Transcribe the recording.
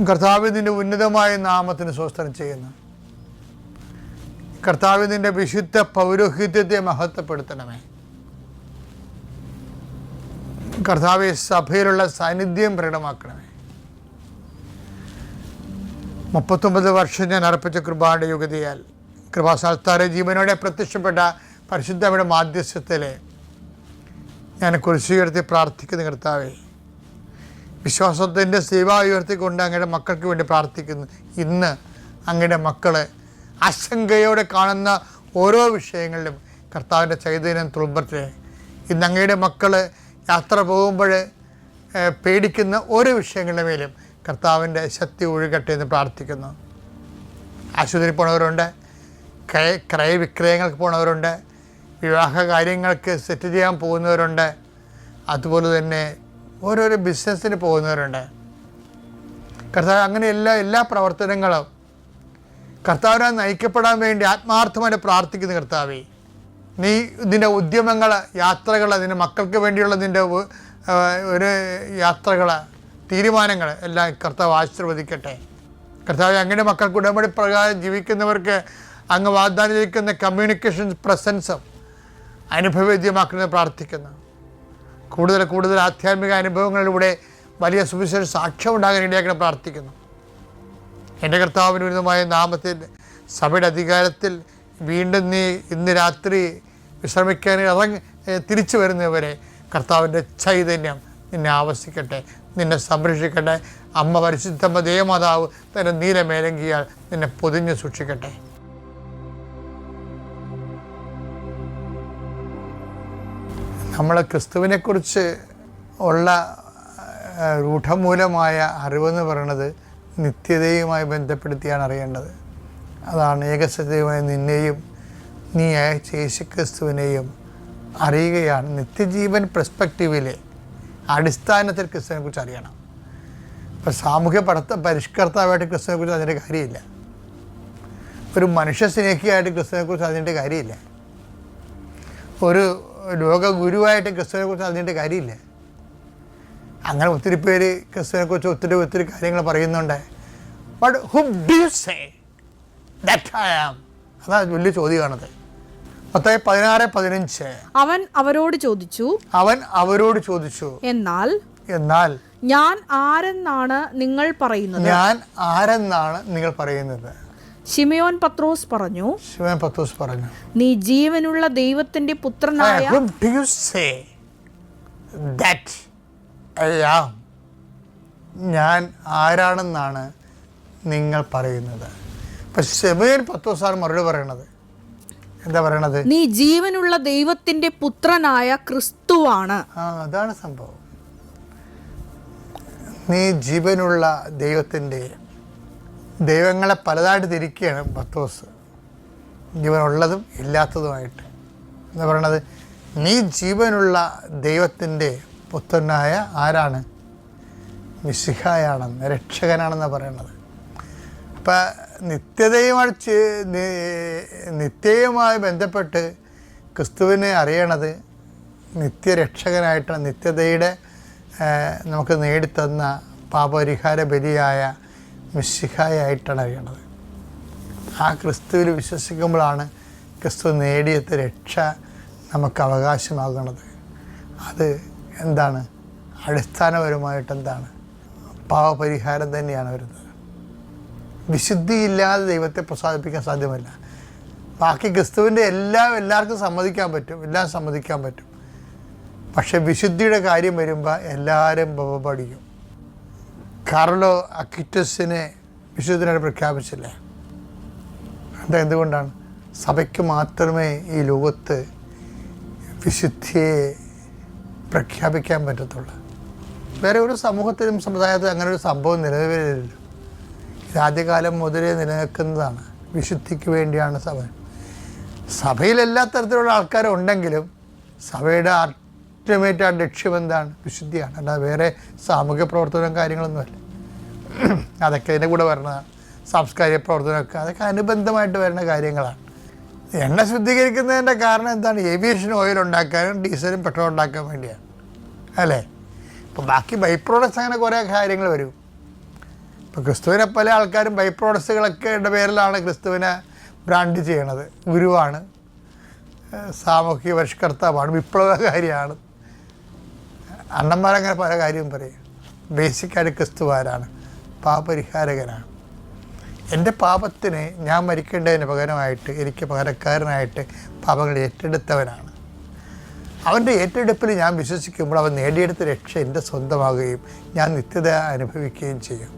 കർത്താവിൻ്റെ ഉന്നതമായ നാമത്തിന് സ്വസ്ത്രം ചെയ്യുന്നു. കർത്താവിൻ്റെ വിശുദ്ധ പൗരോഹിത്യത്തെ മഹത്വപ്പെടുത്തണമേ. കർത്താവെ സഭയിലുള്ള സാന്നിധ്യം പ്രകടമാക്കണമേ. 39 വർഷം ഞാൻ അർപ്പിച്ച കൃപയുടെ യുഗതിയാൽ കൃപാസ്ഥാനത്താറെ ജീവനോടെ പ്രത്യക്ഷപ്പെട്ട പരിശുദ്ധയുടെ മാധ്യസ്ഥത്തിൽ ഞാൻ കുരിശുയർത്തി പ്രാർത്ഥിക്കുന്ന കർത്താവെ, വിശ്വാസത്തിൻ്റെ സേവ ഉയർത്തിക്കൊണ്ട് അങ്ങയുടെ മക്കൾക്ക് വേണ്ടി പ്രാർത്ഥിക്കുന്നു. ഇന്ന് അങ്ങയുടെ മക്കൾ ആശങ്കയോടെ കാണുന്ന ഓരോ വിഷയങ്ങളിലും കർത്താവിൻ്റെ ചൈതന്യം തുളുമ്പട്ടെ. ഇന്ന് അങ്ങയുടെ മക്കൾ യാത്ര പോകുമ്പോൾ പേടിക്കുന്ന ഓരോ വിഷയങ്ങളുടെ മേലും കർത്താവിൻ്റെ ശക്തി ഒഴുകട്ടെ എന്ന് പ്രാർത്ഥിക്കുന്നു. ആശുപത്രിയിൽ പോണവരുണ്ട്, ക്രയവിക്രയങ്ങൾക്ക് പോണവരുണ്ട്, വിവാഹ കാര്യങ്ങൾക്ക് സെറ്റ് ചെയ്യാൻ പോകുന്നവരുണ്ട്, അതുപോലെ തന്നെ ഓരോരോ ബിസിനസ്സിന് പോകുന്നവരുണ്ട്. കർത്താവ് അങ്ങനെ എല്ലാ പ്രവർത്തനങ്ങളും കർത്താവിനെ നയിക്കപ്പെടാൻ വേണ്ടി ആത്മാർത്ഥമായി പ്രാർത്ഥിക്കുന്ന കർത്താവേ, നീ നിൻ്റെ ഉദ്യമങ്ങൾ, യാത്രകൾ, നിൻ്റെ മക്കൾക്ക് വേണ്ടിയുള്ള നിൻ്റെ ഒരു യാത്രകൾ, തീരുമാനങ്ങൾ എല്ലാം കർത്താവ് ആശീർവദിക്കട്ടെ. കർത്താവ് അങ്ങയുടെ മക്കൾക്ക് ഉടമ്പടി പ്രകാരം ജീവിക്കുന്നവർക്ക് അങ്ങ് വാഗ്ദാനം ചെയ്യിക്കുന്ന കമ്മ്യൂണിക്കേഷൻ പ്രസൻസും അനുഭവവേദ്യമാക്കുന്നത് പ്രാർത്ഥിക്കുന്നു. കൂടുതൽ ആധ്യാത്മിക അനുഭവങ്ങളിലൂടെ വലിയ സുവിശേഷ സാക്ഷ്യം ഉണ്ടാകാൻ ഇടയാക്കണം പ്രാർത്ഥിക്കുന്നു. എൻ്റെ കർത്താവിന് ഉന്നതമായ നാമത്തിൽ സഭയുടെ അധികാരത്തിൽ വീണ്ടും നീ ഇന്ന് രാത്രി വിശ്രമിക്കാൻ തിരിച്ചു വരുന്നവരെ കർത്താവിൻ്റെ ചൈതന്യം നിന്നെ ആവസിക്കട്ടെ, നിന്നെ സംരക്ഷിക്കട്ടെ. അമ്മ പരിശുദ്ധമ്മ ദേവമാതാവ് തൻ്റെ നീലമേലങ്കിയാൽ നിന്നെ പൊതിഞ്ഞ് സൂക്ഷിക്കട്ടെ. നമ്മൾ ക്രിസ്തുവിനെക്കുറിച്ച് ഉള്ള രൂഢമൂലമായ അറിവെന്ന് പറയുന്നത് നിത്യതയുമായി ബന്ധപ്പെടുത്തിയാണ് അറിയേണ്ടത്. അതാണ് ഏകസത്യമായ നിന്നെയും നീ അയച്ച യേശുക്രിസ്തുവിനെയും അറിയുകയാണ്. നിത്യജീവൻ പെർസ്പെക്റ്റീവിലെ അടിസ്ഥാനത്തിൽ ക്രിസ്തുവിനെക്കുറിച്ച് അറിയണം. ഇപ്പോൾ സാമൂഹ്യ പരിഷ്കർത്താവായിട്ട് ക്രിസ്തുവിനെക്കുറിച്ച് അതിൻ്റെ കാര്യമില്ല. ഒരു മനുഷ്യ സ്നേഹിയായിട്ട് ക്രിസ്തുവിനെക്കുറിച്ച് അതിൻ്റെ കാര്യമില്ല. ഒരു ലോക ഗുരുവായിട്ട് ക്രിസ്തുവിനെക്കുറിച്ച് അതിൻ്റെ കാര്യമില്ല. അങ്ങനെ ഒത്തിരി പേര് ക്രിസ്തുവിനെക്കുറിച്ച് ഒത്തിരി കാര്യങ്ങൾ പറയുന്നുണ്ട്. But who do you say that I am? അതാണ് വലിയ ചോദ്യമാണത്. മത്തായി 16:15 അവൻ അവരോട് ചോദിച്ചു, എന്നാൽ ഞാൻ ആരെന്നാണ് നിങ്ങൾ പറയുന്നത്? ശിമയോൻ പത്രോസ് പറഞ്ഞു, നീ ജീവനുള്ള ദൈവത്തിന്റെ പുത്രനായ ഞാൻ ആരാണെന്നാണ് നിങ്ങൾ പറയുന്നത്. ഇപ്പം ശിമയോൻ പത്രോസാണ് മറുപടി പറയണത്. എന്താ പറയണത്? നീ ജീവനുള്ള ദൈവത്തിന്റെ പുത്രനായ ക്രിസ്തുവാണ്. അതാണ് സംഭവം. നീ ജീവനുള്ള ദൈവങ്ങളെ പലതായിട്ട് തിരിക്കുകയാണ് പത്രോസ്, ജീവനുള്ളതും ഇല്ലാത്തതുമായിട്ട്. എന്താ പറയണത്? നീ ജീവനുള്ള ദൈവത്തിൻ്റെ പുത്രനായ ആരാണ്? മിശിഹായാണെന്ന്, രക്ഷകനാണെന്നാണ് പറയണത്. അപ്പം നിത്യയുമായി ബന്ധപ്പെട്ട് ക്രിസ്തുവിനെ അറിയണത് നിത്യരക്ഷകനായിട്ടാണ്. നിത്യതയുടെ നമുക്ക് നേടിത്തന്ന പാപപരിഹാര ബലിയായ മിശിഹായായിട്ടാണ് അറിയണത്. ആ ക്രിസ്തുവിൽ വിശ്വസിക്കുമ്പോഴാണ് ക്രിസ്തു നേടിയത് രക്ഷ നമുക്ക് അവകാശമാകുന്നത്. അത് എന്താണ്? അടിസ്ഥാനപരമായിട്ട് എന്താണ്? പാപപരിഹാരം തന്നെയാണ് വരുന്നത്. വിശുദ്ധിയില്ലാതെ ദൈവത്തെ പ്രസാദിപ്പിക്കാൻ സാധ്യമല്ല. ബാക്കി ക്രിസ്തുവിൻ്റെ എല്ലാവർക്കും സമ്മതിക്കാൻ പറ്റും. പക്ഷെ വിശുദ്ധിയുടെ കാര്യം വരുമ്പോൾ എല്ലാവരും പഠിക്കും. കാർലോ അക്വിറ്റസിനെ വിശുദ്ധനായിട്ട് പ്രഖ്യാപിച്ചില്ലേ? എന്തുകൊണ്ടാണ്? സഭയ്ക്ക് മാത്രമേ ഈ ലോകത്ത് വിശുദ്ധിയെ പ്രഖ്യാപിക്കാൻ പറ്റത്തുള്ളൂ. വേറെ ഒരു സമൂഹത്തിലും സമുദായത്തിലും അങ്ങനെ ഒരു സംഭവം നിലവിലില്ലല്ലോ. ഇത് ആദ്യകാലം മുതലേ നിലനിൽക്കുന്നതാണ്. വിശുദ്ധിക്ക് വേണ്ടിയാണ് സഭയിൽ എല്ലാ തരത്തിലുള്ള ആൾക്കാരും ഉണ്ടെങ്കിലും സഭയുടെ അൾട്ടിമേറ്റ് ലക്ഷ്യം എന്താണ്? വിശുദ്ധിയാണ്. അല്ലാതെ വേറെ സാമൂഹ്യ പ്രവർത്തനവും കാര്യങ്ങളൊന്നുമല്ല. അതൊക്കെ അതിൻ്റെ കൂടെ വരുന്നതാണ്. സാംസ്കാരിക പ്രവർത്തനമൊക്കെ അതൊക്കെ അനുബന്ധമായിട്ട് വരുന്ന കാര്യങ്ങളാണ്. എണ്ണ ശുദ്ധീകരിക്കുന്നതിൻ്റെ കാരണം എന്താണ്? ഏവിയേഷൻ ഓയിൽ ഉണ്ടാക്കാനും ഡീസലും പെട്രോൾ ഉണ്ടാക്കാൻ വേണ്ടിയാണ്, അല്ലേ? ഇപ്പോൾ ബാക്കി ബൈ പ്രോഡക്ട്സ് അങ്ങനെ കുറേ കാര്യങ്ങൾ വരും. ഇപ്പോൾ ക്രിസ്തുവിനെ പല ആൾക്കാരും ബൈ പ്രോഡക്ട്സുകളൊക്കെ പേരിലാണ് ക്രിസ്തുവിനെ ബ്രാൻഡ് ചെയ്യണത്. ഗുരുവാണ്, സാമൂഹിക പരിഷ്കർത്താവാണ്, വിപ്ലവകാരിയാണ്. അണ്ണന്മാരങ്ങനെ പല കാര്യവും പറയും. ബേസിക്കായിട്ട് ക്രിസ്തുവാരാണ്, പാപപരിഹാരകനാണ്. എൻ്റെ പാപത്തിന് ഞാൻ മരിക്കേണ്ടതിന് പകരമായിട്ട് എനിക്ക് പകരക്കാരനായിട്ട് പാപങ്ങൾ ഏറ്റെടുത്തവനാണ്. അവൻ്റെ ഏറ്റെടുപ്പിൽ ഞാൻ വിശ്വസിക്കുമ്പോൾ അവൻ നേടിയെടുത്ത രക്ഷ എൻ്റെ സ്വന്തമാകുകയും ഞാൻ നിത്യത അനുഭവിക്കുകയും ചെയ്യും.